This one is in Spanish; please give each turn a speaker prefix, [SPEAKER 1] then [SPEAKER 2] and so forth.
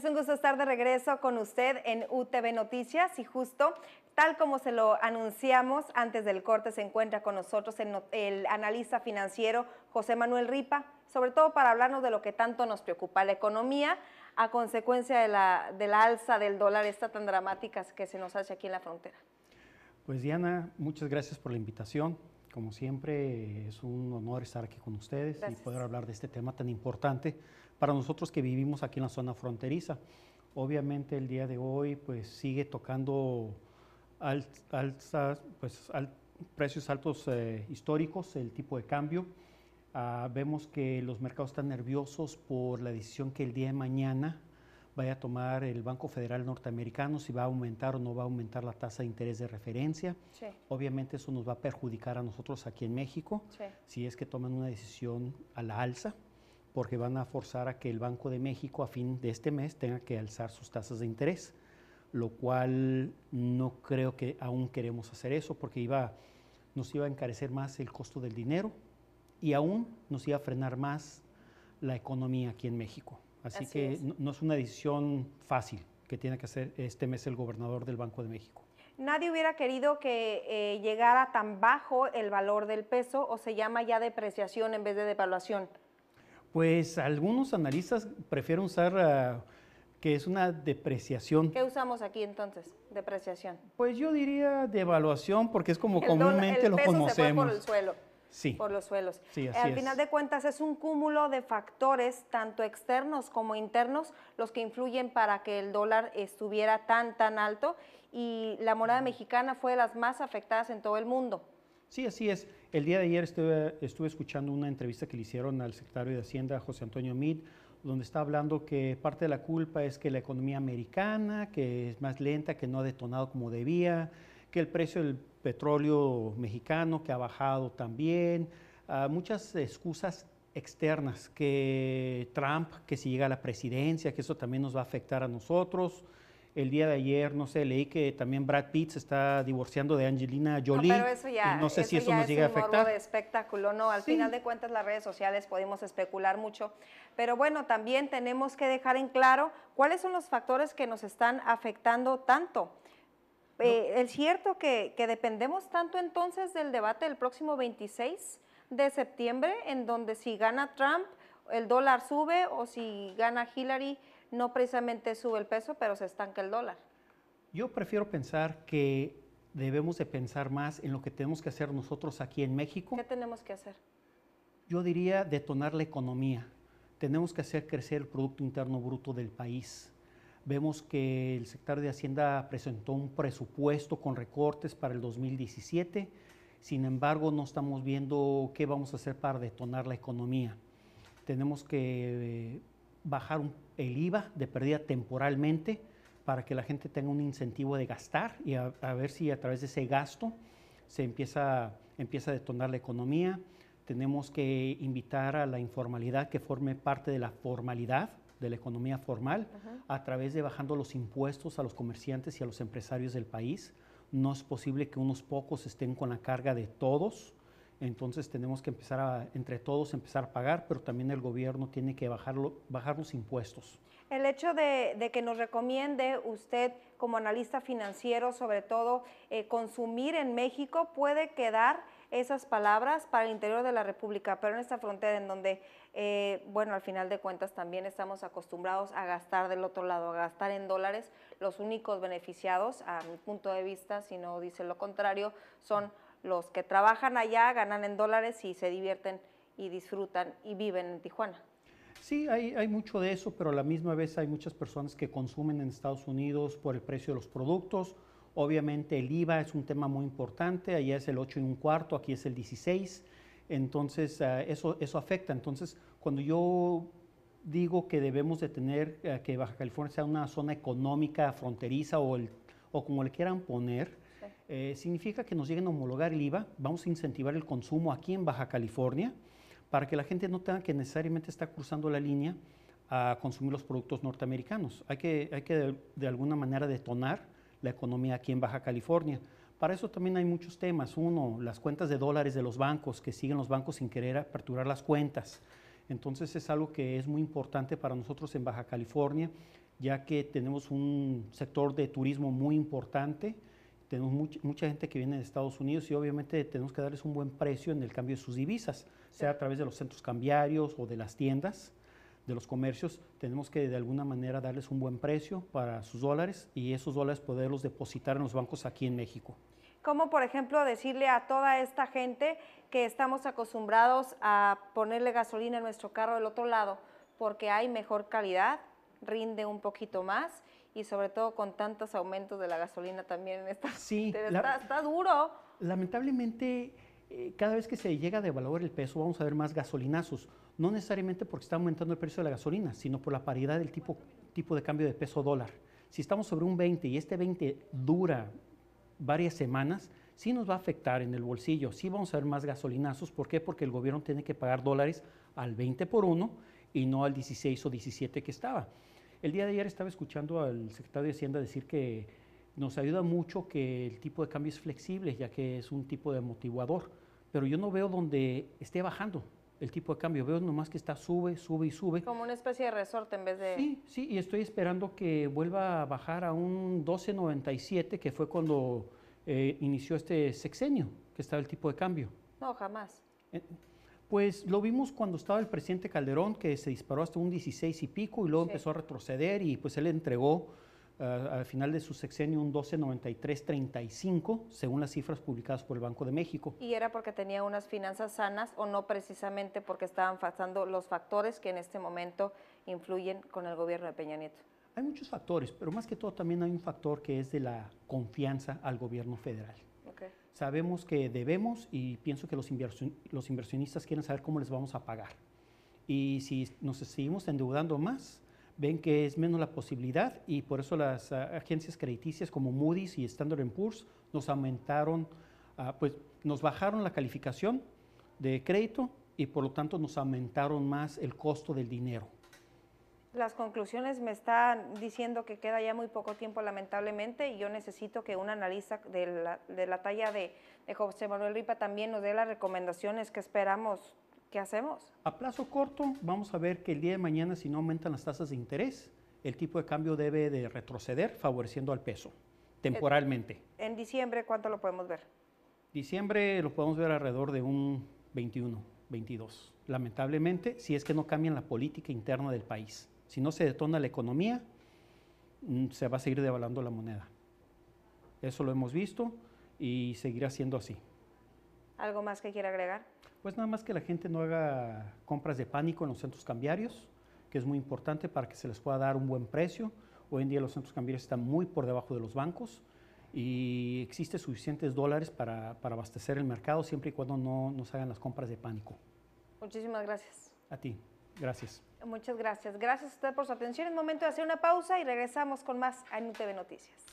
[SPEAKER 1] Es un gusto estar de regreso con usted en UTV Noticias y justo tal como se lo anunciamos antes del corte se encuentra con nosotros el analista financiero José Manuel Ripa, sobre todo para hablarnos de lo que tanto nos preocupa, la economía a consecuencia de la alza del dólar esta tan dramática que se nos hace aquí en la frontera.
[SPEAKER 2] Pues Diana, muchas gracias por la invitación. Como siempre, es un honor estar aquí con ustedes
[SPEAKER 1] Gracias.
[SPEAKER 2] Y poder hablar de este tema tan importante para nosotros que vivimos aquí en la zona fronteriza. Obviamente el día de hoy pues sigue tocando precios altos históricos, el tipo de cambio. Vemos que los mercados están nerviosos por la decisión que el día de mañana vaya a tomar el Banco Federal norteamericano, si va a aumentar o no va a aumentar la tasa de interés de referencia.
[SPEAKER 1] Sí.
[SPEAKER 2] Obviamente eso nos va a perjudicar a nosotros aquí en México,
[SPEAKER 1] Sí.
[SPEAKER 2] si es que toman una decisión a la alza, porque van a forzar a que el Banco de México a fin de este mes tenga que alzar sus tasas de interés, lo cual no creo que aún queremos hacer eso, porque nos iba a encarecer más el costo del dinero y aún nos iba a frenar más la economía aquí en México. Así que no es una decisión fácil que tiene que hacer este mes el gobernador del Banco de México.
[SPEAKER 1] Nadie hubiera querido que llegara tan bajo el valor del peso, o se llama ya depreciación en vez de devaluación.
[SPEAKER 2] Pues algunos analistas prefieren usar que es una depreciación.
[SPEAKER 1] ¿Qué usamos aquí entonces? Depreciación.
[SPEAKER 2] Pues yo diría devaluación porque es como comúnmente lo conocemos.
[SPEAKER 1] El peso se fue por el suelo.
[SPEAKER 2] Sí.
[SPEAKER 1] Por los suelos.
[SPEAKER 2] Sí, así
[SPEAKER 1] Al final de cuentas es un cúmulo de factores, tanto externos como internos, los que influyen para que el dólar estuviera tan alto, y la moneda mexicana fue de las más afectadas en todo el mundo.
[SPEAKER 2] Sí, así es. El día de ayer estuve escuchando una entrevista que le hicieron al secretario de Hacienda, José Antonio Meade, donde está hablando que parte de la culpa es que la economía americana, que es más lenta, que no ha detonado como debía, que el precio del petróleo mexicano que ha bajado también, muchas excusas externas, que Trump, que si llega a la presidencia, que eso también nos va a afectar a nosotros. El día de ayer, no sé, leí que también Brad Pitt se está divorciando de Angelina Jolie.
[SPEAKER 1] No, pero eso ya,
[SPEAKER 2] y no sé si eso nos llega a afectar.
[SPEAKER 1] Es un morbo de espectáculo, ¿no? Al final de cuentas las redes sociales podemos especular mucho, pero bueno, también tenemos que dejar en claro cuáles son los factores que nos están afectando tanto. ¿Es cierto que dependemos tanto entonces del debate del próximo 26 de septiembre, en donde si gana Trump, el dólar sube, o si gana Hillary, no precisamente sube el peso, pero se estanca el dólar?
[SPEAKER 2] Yo prefiero pensar que debemos de pensar más en lo que tenemos que hacer nosotros aquí en México.
[SPEAKER 1] ¿Qué tenemos que hacer?
[SPEAKER 2] Yo diría detonar la economía. Tenemos que hacer crecer el Producto Interno Bruto del país. Vemos que el secretario de Hacienda presentó un presupuesto con recortes para el 2017, sin embargo no estamos viendo qué vamos a hacer para detonar la economía. Tenemos que bajar el IVA de pérdida temporalmente para que la gente tenga un incentivo de gastar y a ver si a través de ese gasto se empieza a detonar la economía. Tenemos que invitar a la informalidad que forme parte de la formalidad, de la economía formal, a través de bajando los impuestos a los comerciantes y a los empresarios del país. No es posible que unos pocos estén con la carga de todos, entonces tenemos que entre todos empezar a pagar, pero también el gobierno tiene que bajar los impuestos.
[SPEAKER 1] El hecho de que nos recomiende usted como analista financiero, sobre todo consumir en México, puede quedar esas palabras para el interior de la República, pero en esta frontera en donde, bueno, al final de cuentas también estamos acostumbrados a gastar del otro lado, a gastar en dólares. Los únicos beneficiados, a mi punto de vista, si no dice lo contrario, son los que trabajan allá, ganan en dólares y se divierten y disfrutan y viven en Tijuana.
[SPEAKER 2] Sí, hay mucho de eso, pero a la misma vez hay muchas personas que consumen en Estados Unidos por el precio de los productos. Obviamente el IVA es un tema muy importante, allá es el 8 1/4, aquí es el 16, entonces eso afecta. Entonces, cuando yo digo que debemos de tener, que Baja California sea una zona económica fronteriza o como le quieran poner, significa que nos lleguen a homologar el IVA, vamos a incentivar el consumo aquí en Baja California, para que la gente no tenga que necesariamente estar cruzando la línea a consumir los productos norteamericanos. Hay que de alguna manera detonar la economía aquí en Baja California. Para eso también hay muchos temas. Uno, las cuentas de dólares de los bancos, que siguen los bancos sin querer aperturar las cuentas. Entonces es algo que es muy importante para nosotros en Baja California, ya que tenemos un sector de turismo muy importante, tenemos mucha gente que viene de Estados Unidos y obviamente tenemos que darles un buen precio en el cambio de sus divisas, sea a través de los centros cambiarios o de las tiendas, de los comercios. Tenemos que de alguna manera darles un buen precio para sus dólares y esos dólares poderlos depositar en los bancos aquí en México.
[SPEAKER 1] Como por ejemplo decirle a toda esta gente que estamos acostumbrados a ponerle gasolina a nuestro carro del otro lado porque hay mejor calidad, rinde un poquito más y sobre todo con tantos aumentos de la gasolina también
[SPEAKER 2] Sí,
[SPEAKER 1] está duro.
[SPEAKER 2] lamentablemente, cada vez que se llega a devaluar el peso, vamos a ver más gasolinazos. No necesariamente porque está aumentando el precio de la gasolina, sino por la paridad del tipo de cambio de peso dólar. Si estamos sobre un 20 y este 20 dura varias semanas, sí nos va a afectar en el bolsillo. Sí vamos a ver más gasolinazos. ¿Por qué? Porque el gobierno tiene que pagar dólares al 20 por 1 y no al 16 o 17 que estaba. El día de ayer estaba escuchando al secretario de Hacienda decir que nos ayuda mucho que el tipo de cambio es flexible, ya que es un tipo de amortiguador, pero yo no veo donde esté bajando el tipo de cambio, veo nomás que está sube, sube y sube.
[SPEAKER 1] Como una especie de resorte en vez de...
[SPEAKER 2] Sí, sí, y estoy esperando que vuelva a bajar a un 12.97, que fue cuando inició este sexenio, que estaba el tipo de cambio.
[SPEAKER 1] No, jamás.
[SPEAKER 2] Pues lo vimos cuando estaba el presidente Calderón, que se disparó hasta un 16 y pico y luego empezó a retroceder y pues él entregó al final de su sexenio un 12.9335, según las cifras publicadas por el Banco de México.
[SPEAKER 1] ¿Y era porque tenía unas finanzas sanas o no precisamente porque estaban pasando los factores que en este momento influyen con el gobierno de Peña Nieto?
[SPEAKER 2] Hay muchos factores, pero más que todo también hay un factor que es de la confianza al gobierno federal.
[SPEAKER 1] Okay.
[SPEAKER 2] Sabemos que debemos y pienso que los inversionistas quieren saber cómo les vamos a pagar. Y si nos seguimos endeudando más, ven que es menos la posibilidad y por eso las agencias crediticias como Moody's y Standard & Poor's nos aumentaron, pues nos bajaron la calificación de crédito y por lo tanto nos aumentaron más el costo del dinero.
[SPEAKER 1] Las conclusiones me están diciendo que queda ya muy poco tiempo lamentablemente y yo necesito que un analista de la talla de José Manuel Ripa también nos dé las recomendaciones que esperamos. ¿Qué hacemos?
[SPEAKER 2] A plazo corto vamos a ver que el día de mañana, si no aumentan las tasas de interés, el tipo de cambio debe de retroceder favoreciendo al peso temporalmente.
[SPEAKER 1] En diciembre, ¿cuánto lo podemos ver?
[SPEAKER 2] Diciembre lo podemos ver alrededor de un 21, 22. Lamentablemente, si es que no cambian la política interna del país. Si no se detona la economía, se va a seguir devaluando la moneda. Eso lo hemos visto y seguirá siendo así.
[SPEAKER 1] ¿Algo más que quiera agregar?
[SPEAKER 2] Pues nada más que la gente no haga compras de pánico en los centros cambiarios, que es muy importante para que se les pueda dar un buen precio. Hoy en día los centros cambiarios están muy por debajo de los bancos y existe suficientes dólares para abastecer el mercado siempre y cuando no nos hagan las compras de pánico.
[SPEAKER 1] Muchísimas gracias.
[SPEAKER 2] A ti, gracias.
[SPEAKER 1] Muchas gracias. Gracias a usted por su atención. Es momento de hacer una pausa y regresamos con más a NTV Noticias.